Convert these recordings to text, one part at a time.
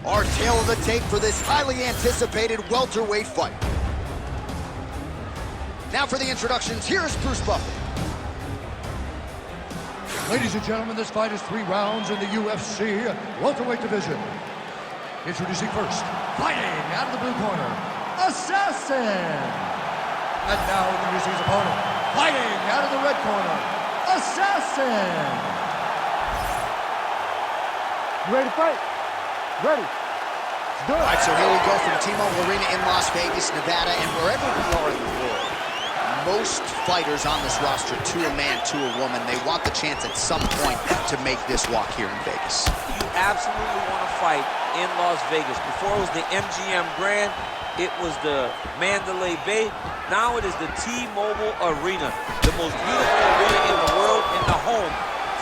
Our tale of the tape for this highly anticipated welterweight fight. Now for the introductions, here's Bruce Buffett. Ladies and gentlemen, this fight is 3 rounds in the UFC welterweight division. Introducing first, fighting out of the blue corner, Assassin. And now introducing his opponent, fighting out of the red corner, Assassin. You ready to fight? Ready. Let's do it. All right, so here we go from T-Mobile Arena in Las Vegas, Nevada, and wherever we are in the world. Most fighters on this roster, to a man, to a woman, they want the chance at some point to make this walk here in Vegas. You absolutely want to fight in Las Vegas. Before it was the MGM Grand, it was the Mandalay Bay. Now it is the T-Mobile Arena, the most beautiful arena in the world, and the home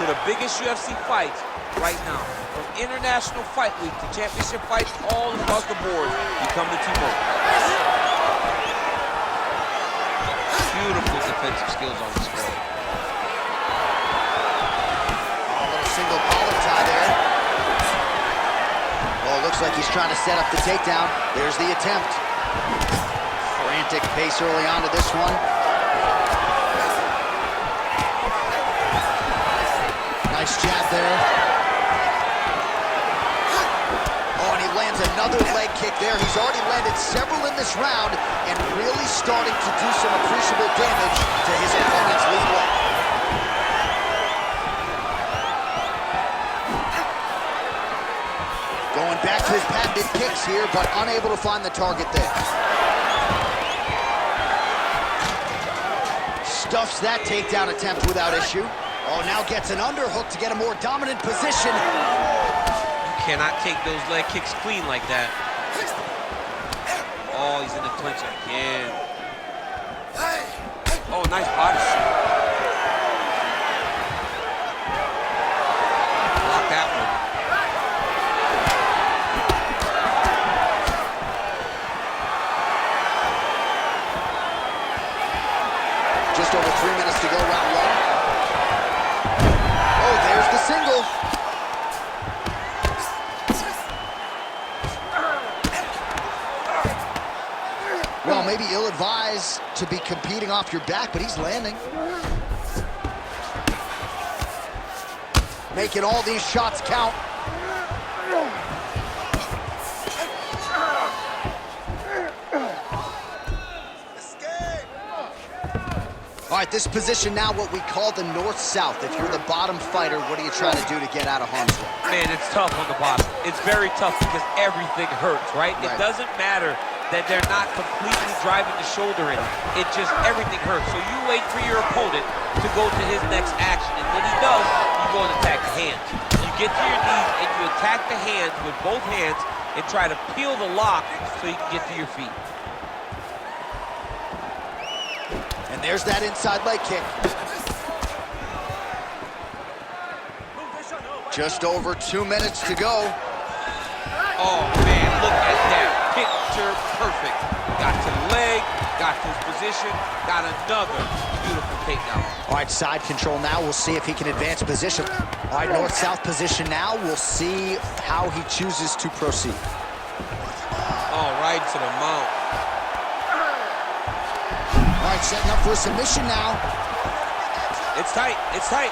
to the biggest UFC fights right now. From International Fight Week to championship fights all across the board, you come to T-Mobile. Beautiful defensive skills on display. A little single collar tie there. Well, it looks like he's trying to set up the takedown. There's the attempt. Frantic pace early on to this one. Nice jab there. Oh, and he lands another leg kick there. He's already landed several in this round and really starting to do some appreciable damage to his opponent's lead leg. Going back to his patented kicks here, but unable to find the target there. Stuffs that takedown attempt without issue. Oh, now gets an underhook to get a more dominant position. You cannot take those leg kicks clean like that. Oh, he's in the clinch again. Oh, nice body shot. Block that one. Just over 3 minutes to go, round 1. Oh, there's the single. Well, maybe ill-advised to be competing off your back, but he's landing. Making all these shots count. All right, this position now what we call the north-south. If you're the bottom fighter, what are you trying to do to get out of harm's way? Man, it's tough on the bottom. It's very tough because everything hurts, right? It doesn't matter that they're not completely driving the shoulder in. It just, everything hurts. So you wait for your opponent to go to his next action. And when he does, you go and attack the hands. You get to your knees and you attack the hands with both hands and try to peel the lock so you can get to your feet. And there's that inside leg kick. Just over 2 minutes to go. Oh, man, look at that. Picture perfect. Got to the leg, got to his position, got another beautiful takedown. All right, side control now. We'll see if he can advance position. All right, north-south position now. We'll see how he chooses to proceed. Oh, right to the mount. All right, setting up for a submission now. It's tight, it's tight.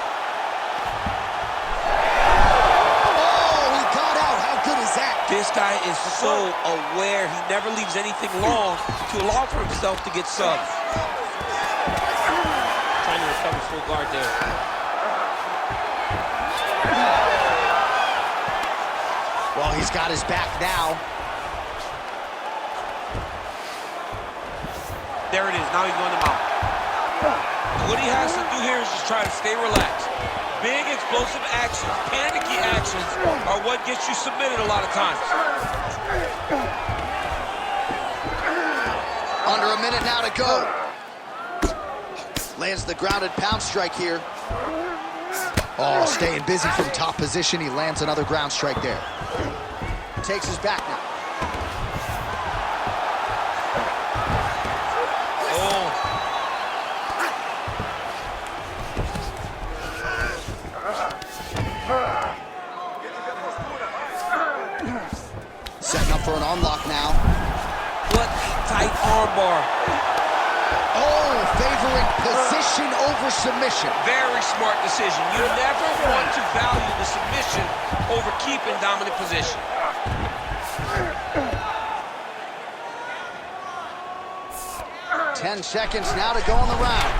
Oh, he got out. How good is that? This guy is so aware. He never leaves anything long to allow for himself to get subbed. Trying to recover full guard there. Well, he's got his back now. There it is. Now he's going to mount. What he has to do here is just try to stay relaxed. Big explosive actions, panicky actions are what gets you submitted a lot of times. Under a minute now to go. Lands the grounded pound strike here. Oh, staying busy from top position. He lands another ground strike there. Takes his back now. Setting up for an arm lock now. What a tight armbar. Oh, favoring position over submission. Very smart decision. You never want to value the submission over keeping dominant position. Ten seconds now to go in the round.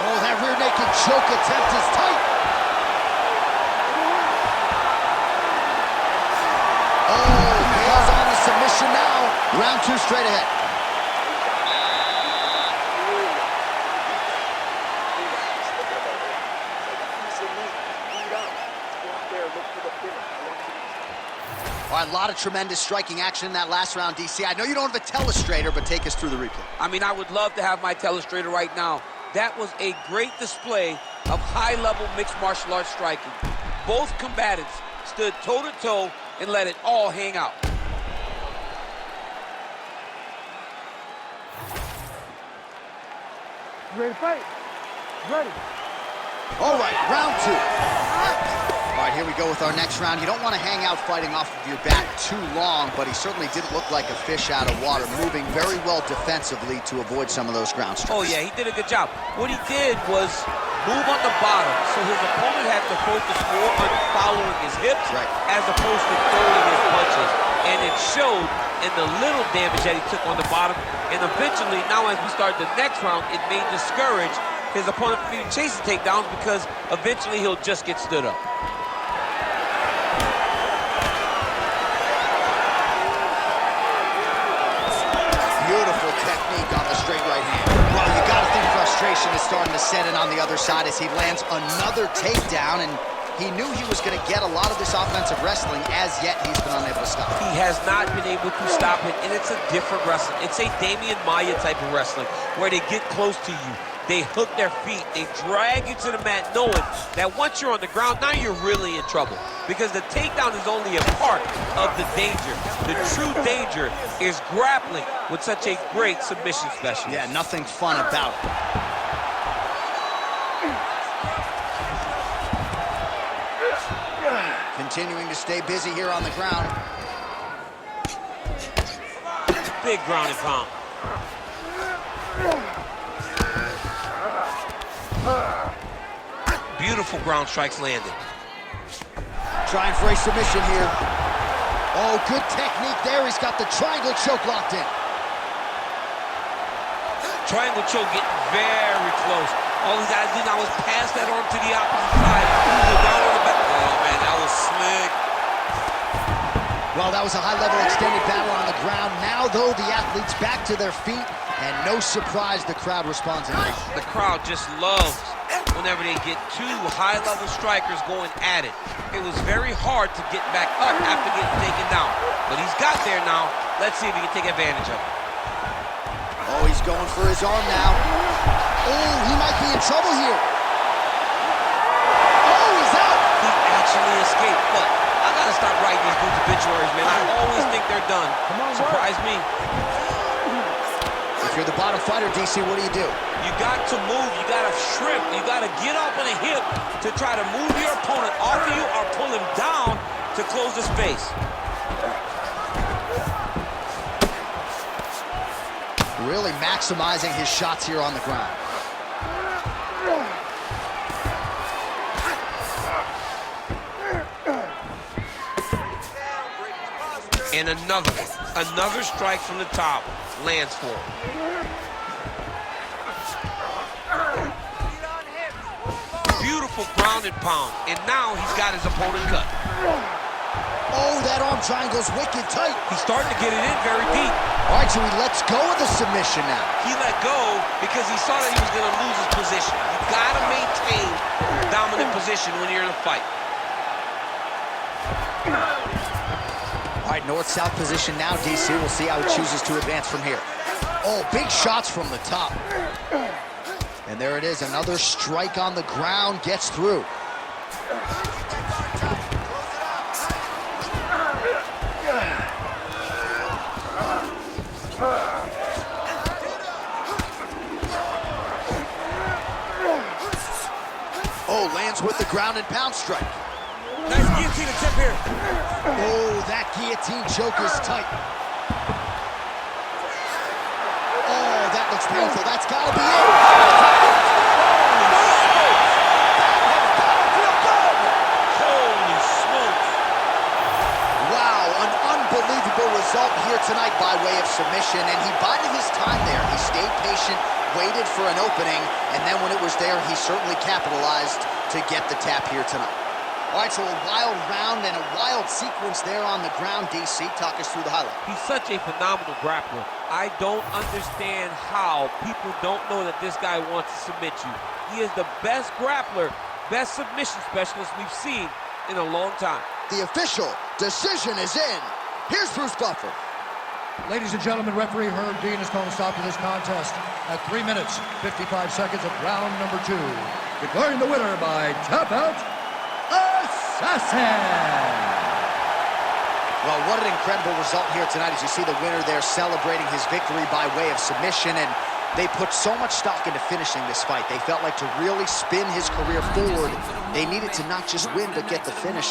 Oh, that rear naked choke attempt is tight. Oh, nails on the submission now. Round 2 straight ahead. All right, a lot of tremendous striking action in that last round, DC. I know you don't have a telestrator, but take us through the replay. I mean, I would love to have my telestrator right now. That was a great display of high-level mixed martial arts striking. Both combatants stood toe-to-toe and let it all hang out. You ready to fight? Ready. All right, round 2. All right, here we go with our next round. You don't want to hang out fighting off of your back too long, but he certainly didn't look like a fish out of water, moving very well defensively to avoid some of those ground strikes. Oh, yeah, he did a good job. What he did was move on the bottom, so his opponent had to focus more on following his hips as opposed to throwing his punches. And it showed in the little damage that he took on the bottom. And eventually, now as we start the next round, it may discourage his opponent from even chasing takedowns because eventually he'll just get stood up. Beautiful technique on the straight right hand. Well, you got to think frustration is starting to set in on the other side as he lands another takedown, and he knew he was going to get a lot of this offensive wrestling. As yet, he's been unable to stop it. He has not been able to stop it, and it's a different wrestling. It's a Damian Maia type of wrestling where they get close to you. They hook their feet, they drag you to the mat knowing that once you're on the ground, now you're really in trouble. Because the takedown is only a part of the danger. The true danger is grappling with such a great submission specialist. Yeah, nothing fun about it. Continuing to stay busy here on the ground. Big ground and pound. Beautiful ground strikes landed. Trying for a submission here. Oh, good technique there. He's got the triangle choke locked in. Triangle choke getting very close. All he's got to do now is pass that arm to the opposite side. Go down on the back. Oh, man, that was slick. Well, that was a high-level extended battle on the ground. Now, though, the athletes back to their feet, and no surprise the crowd responds in this. The crowd just loves whenever they get two high-level strikers going at it. It was very hard to get back up after getting taken down. But he's got there now. Let's see if he can take advantage of it. Oh, he's going for his arm now. Oh, he might be in trouble here. Oh, he's out. He actually escaped. Look, I got to stop writing these dudes obituaries, man. I always think they're done. Surprise me. If you're the bottom fighter, DC, what do? You got to move, you got to shrimp, you got to get up on a hip to try to move your opponent off of you or pull him down to close the space. Really maximizing his shots here on the ground. And another strike from the top lands for him. Beautiful ground and pound, and now he's got his opponent cut. Oh, that arm triangle's wicked tight. He's starting to get it in very deep. All right, so he lets go of the submission now. He let go because he saw that he was going to lose his position. You got to maintain dominant position when you're in a fight. All right, north-south position now, DC. We'll see how he chooses to advance from here. Oh, big shots from the top. And there it is, another strike on the ground, gets through. Oh, lands with the ground and pound strike. Nice guillotine attempt here. Oh, that Guillotine choke is tight. Oh, that looks painful. That's got to be it. Holy smokes. Wow, an unbelievable result here tonight by way of submission, and he bided his time there. He stayed patient, waited for an opening, and then when it was there, he certainly capitalized to get the tap here tonight. All right, so a wild round and a wild sequence there on the ground. DC, talk us through the highlight. He's such a phenomenal grappler. I don't understand how people don't know that this guy wants to submit you. He is the best grappler, best submission specialist we've seen in a long time. The official decision is in. Here's Bruce Buffer. Ladies and gentlemen, referee Herb Dean has called a stop to this contest at 3 minutes, 55 seconds of round number 2. Declaring the winner by tap out, Assassin! Well, what an incredible result here tonight as you see the winner there celebrating his victory by way of submission, and they put so much stock into finishing this fight. They felt like to really spin his career forward, they needed to not just win, but get the finish.